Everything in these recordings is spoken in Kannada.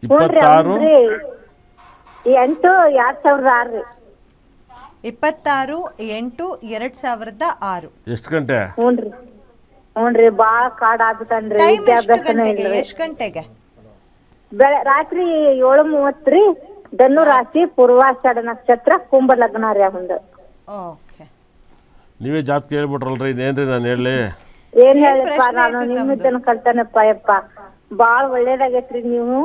26 8/2006 ರೀ. 26/8/2006. ಎಷ್ಟು ಗಂಟೆ? ಹ್ಞೂನ್ರಿ ಬಾಳ ಕಾಡ್ ಆಗ್ತನ್ರಿ. ಟೈಮ್ ಎಷ್ಟು ವಿದ್ಯಾಭ್ಯಾಸನೇ ಗಂಟೆಗೆ? ಇಲ್ರಿ. ಎಷ್ಟು ಗಂಟೆಗೆ? ರಾತ್ರಿ 7:30 ರೀ. ಧನು ರಾಶಿ, ಪೂರ್ವಾಷಾಢ ನಕ್ಷತ್ರ, ಕುಂಭ ಲಗ್ನ ರೀ ಅವಂದು. ಓಕೆ. ನೀವೇ ಜಾತಕ ಹೇಳ್ಬಿಟ್ರಲ್ರಿ, ಇನ್ನೇನ್ರಿ ನಾನು ಹೇಳಿ? ಏನ್ ಏನ್ ಹೇಳಿಪ್ಪ, ಪ್ರಶ್ನೆ ನಾನು ಇತ್ತು ನಿಮ್ಮ ತಮ್ದು? ತನ ಕಲ್ತಾನಪ್ಪ ಯಪ್ಪ. ಬಾಳ ಒಳ್ಳೇದಾಗೈತ್ರಿ. ನೀವು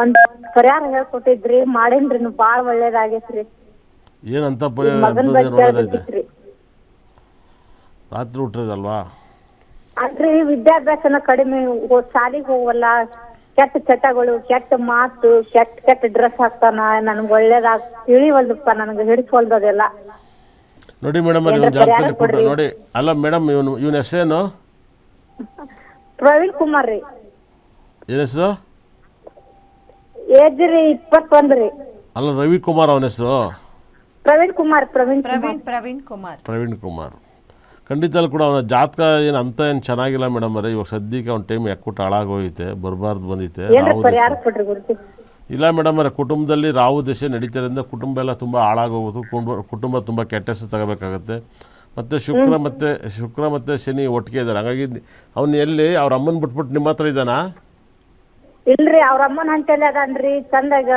ಒಂದ್ ಪರಿಹಾರ ಹೇಳ್ಕೊಟ್ಟಿದ್ರಿ, ಮಾಡೇನ್ರಿ. ನೀವು ಬಾಳ ಒಳ್ಳೇದಾಗೈತ್ರಿ. ಏನಂತ ಮಗನ್ ಬಗ್ಗೆ ಒಳ್ಳೇದೈತೆ? ಹೇಳ್ಬೇಕಿತ್ರಿ. ರಾತ್ರಿ ಹುಟ್ಟಿರೋದಲ್ವಾ? ಅಲ್ರಿ ವಿದ್ಯಾಭ್ಯಾಸನ ಕಡಿಮೆ, ಶಾಲಿಗೆ ಹೋಗಲ್ಲ, ಕೆಟ್ಟ ಚಟಗಳು, ಕೆಟ್ಟ ಮಾತು, ಕೆಟ್ಟ ಡ್ರೆಸ್ ಹಾಕ್ತಾನ. ನನ್ಗೆ ಒಳ್ಳೇದಾಗ ತಿಳಿವಲ್ದಪ್ಪ, ನನಗೆ ಹಿಡಿಸ್ವಲ್ದದೆಲ್ಲ. ನೋಡಿ ಮೇಡಮ್, ಏನ್ರ ಇವನು ಜಾತಕದಲ್ಲಿ ಪರಿಹಾರ ಕೊಟ್ಟರೆ ಕೊಡ್ರಿ. ನೋಡಿ. ಅಲ್ಲ ಮೇಡಮ್, ಇವನ ಹೆಸರೇನು? ಪ್ರವೀಣ್ ಕುಮಾರ್ ರೀ. ಏನು ಹೆಸರು? ಏಜ್ ರೀ 21 ರೀ. ಅಲ್ಲ, ರವಿಕುಮಾರ್ ಅವನ ಹೆಸರು? ಪ್ರವೀಣ್ ಕುಮಾರ್. ಪ್ರವೀಣ್ ಕುಮಾರ್. ಖಂಡಿತ ಕೂಡ ಅವನ ಜಾತಕ ಏನು ಅಂತ ಏನು ಚೆನ್ನಾಗಿಲ್ಲ ಮೇಡಮ್ ಅವರೇ. ಇವಾಗ ಸದ್ಯಕ್ಕೆ ಅವ್ನ ಟೈಮ್ ಯಾಕೂಟ ಹಾಳಾಗೋಗೈತೆ, ಬರಬಾರ್ದು ಬಂದೈತೆ. ಏನ್ರ ರಾಹು ಪರಿಹಾರ ದಶೆ ಕೊಡ್ರಿ ಗುರುಜಿ. ಇಲ್ಲ ಮೇಡಮ್ ಅವರೇ, ಕುಟುಂಬದಲ್ಲಿ ರಾಹು ದಶೆ ನಡೀತಿರೋದ್ರಿಂದ ಕುಟುಂಬ ಎಲ್ಲ ತುಂಬ ಹಾಳಾಗೋಗೋದು. ಕುಟುಂಬ ತುಂಬ ಕೆಟ್ಟ ಹೆಸರು ತಗೋಬೇಕಾಗತ್ತೆ. ಮತ್ತು ಶುಕ್ರ ಮತ್ತು ಶನಿ ಒಟ್ಟಿಗೆ ಇದ್ದಾರೆ. ಹಾಗಾಗಿ ಅವ್ನು ಎಲ್ಲಿ ಅವ್ರ ಅಮ್ಮನ ಬಿಟ್ಬಿಟ್ಟು ನಿಮ್ಮ ಹತ್ರ ಇದ್ದಾನಾ? ಇಲ್ರಿ, ಅವ್ರ ಅಮ್ಮನ ಹಂತಲ್ಲಿ ಅದನ್ರಿ. ಚಂದಾಗ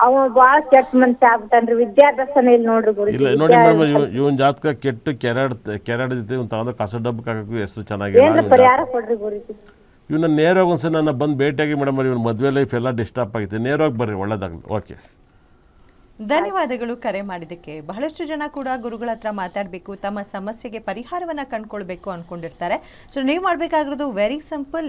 ಅವ ಬಾಳ ಕೆಟ್ಟ ಮನ್ಸ ಆಗ್ಬಿಟ್ಟನ್ರಿ. ವಿದ್ಯಾಭ್ಯಾಸನ ಇಲ್ಲಿ ನೋಡ್ರಿ ಗುರುಜಿ. ಇಲ್ಲ ನೋಡಿ ಮೇಡಮ್, ಇವನ್ ಜಾತಕ ಕೆಟ್ಟು ಕೆರಡೈತೆ. ಇವ್ನು ತಗೊಂಡು ಕಸ ಡಬ್ಬಕ್ಕೆ ಹಾಕಕ್ಕೂ ಹೆಸರು ಚೆನ್ನಾಗಿಲ್ಲ. ಏನ್ರ ಪರಿಹಾರ ಕೊಡ್ರಿ ಗುರುಜಿ. ಇವನ್ನ ನೇರವಾಗಿ ಒಂದ್ಸಲ ನನ್ನ ಬಂದು ಭೇಟಿಯಾಗಿ ಮೇಡಮ್ ಅವ್ರು, ಇವನು ಮದುವೆ ಲೈಫ್ ಎಲ್ಲ ಡಿಸ್ಟರ್ಬ್ ಆಗಿದೆ. ನೇರವಾಗಿ ಬರ್ರಿ, ಒಳ್ಳೇದಾಗಲಿ. ಓಕೆ, ಧನ್ಯವಾದಗಳು ಕರೆ ಮಾಡಿದ್ದಕ್ಕೆ. ಬಹಳಷ್ಟು ಜನ ಕೂಡ ಗುರುಗಳ ಹತ್ರ ಮಾತಾಡಬೇಕು, ತಮ್ಮ ಸಮಸ್ಯೆಗೆ ಪರಿಹಾರವನ್ನು ಕಂಡುಕೊಳ್ಬೇಕು ಅಂದ್ಕೊಂಡಿರ್ತಾರೆ. ಸೊ ನೀವು ಮಾಡಬೇಕಾಗಿರೋದು ವೆರಿ ಸಿಂಪಲ್.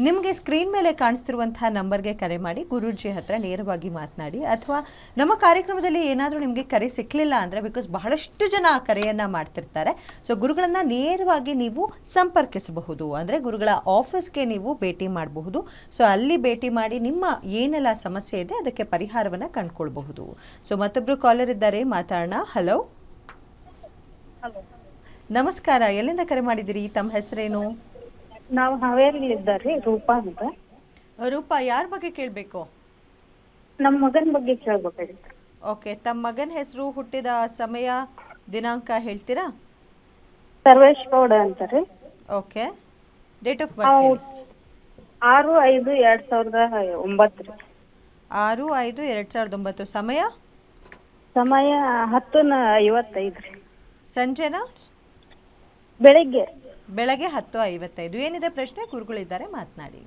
ನಿಮಗೆ ಸ್ಕ್ರೀನ್ ಮೇಲೆ ಕಾಣಿಸ್ತಿರುವಂತಹ ನಂಬರ್ಗೆ ಕರೆ ಮಾಡಿ ಗುರೂಜಿ ಹತ್ರ ನೇರವಾಗಿ ಮಾತನಾಡಿ. ಅಥವಾ ನಮ್ಮ ಕಾರ್ಯಕ್ರಮದಲ್ಲಿ ಏನಾದರೂ ನಿಮಗೆ ಕರೆ ಸಿಕ್ಕಲಿಲ್ಲ ಅಂದರೆ, ಬಿಕಾಸ್ ಬಹಳಷ್ಟು ಜನ ಕರೆಯನ್ನು ಮಾಡ್ತಿರ್ತಾರೆ, ಸೊ ಗುರುಗಳನ್ನು ನೇರವಾಗಿ ನೀವು ಸಂಪರ್ಕಿಸಬಹುದು. ಅಂದರೆ ಗುರುಗಳ ಆಫೀಸ್ಗೆ ನೀವು ಭೇಟಿ ಮಾಡಬಹುದು. ಸೊ ಅಲ್ಲಿ ಭೇಟಿ ಮಾಡಿ ನಿಮ್ಮ ಏನೆಲ್ಲ ಸಮಸ್ಯೆ ಇದೆ ಅದಕ್ಕೆ ಪರಿಹಾರವನ್ನು ಕಂಡುಕೊಳ್ಬಹುದು. ಸೊ ಮತ್ತೊಬ್ರು ಕಾಲರ್ ಇದ್ದಾರೆ, ಮಾತಾಡೋಣ. ಹಲೋ, ನಮಸ್ಕಾರ. ಎಲ್ಲಿಂದ ಕರೆ ಮಾಡಿದಿರಿ? ತಮ್ಮ ಹೆಸರೇನು? ನಾವು ಹಾವೇರಿಲಿದ್ದಾರಿ, ರೂಪಾ ಅಂತ. ರೂಪಾ, ಯಾರ ಬಗ್ಗೆ ಕೇಳಬೇಕು? ನಮ್ಮ ಮಗನ ಬಗ್ಗೆ ಕೇಳ್ಬೇಕಾಗಿತ್ತು. ಓಕೆ, ತಮ್ಮ ಮಗನ ಹೆಸರು, ಹುಟ್ಟಿದ ಸಮಯ, ದಿನಾಂಕ ಹೇಳ್ತೀರಾ? ಸರ್ವೇಶ್ ಗೌಡ ಅಂತಾರೆ. Okay, date of birth? 6/5/2009 ರೀ. 6/5/2009. ಸಮಯ? ಸಮಯ 10:55 ರೀ. ಸಂಜೆನಾ? ಬೆಳಿಗ್ಗೆ. ಬೆಳಗ್ಗೆ 10:55. ಏನಿದೆ ಪ್ರಶ್ನೆ? ಗುರುಗಳಿದ್ದಾರೆ, ಮಾತನಾಡಿ.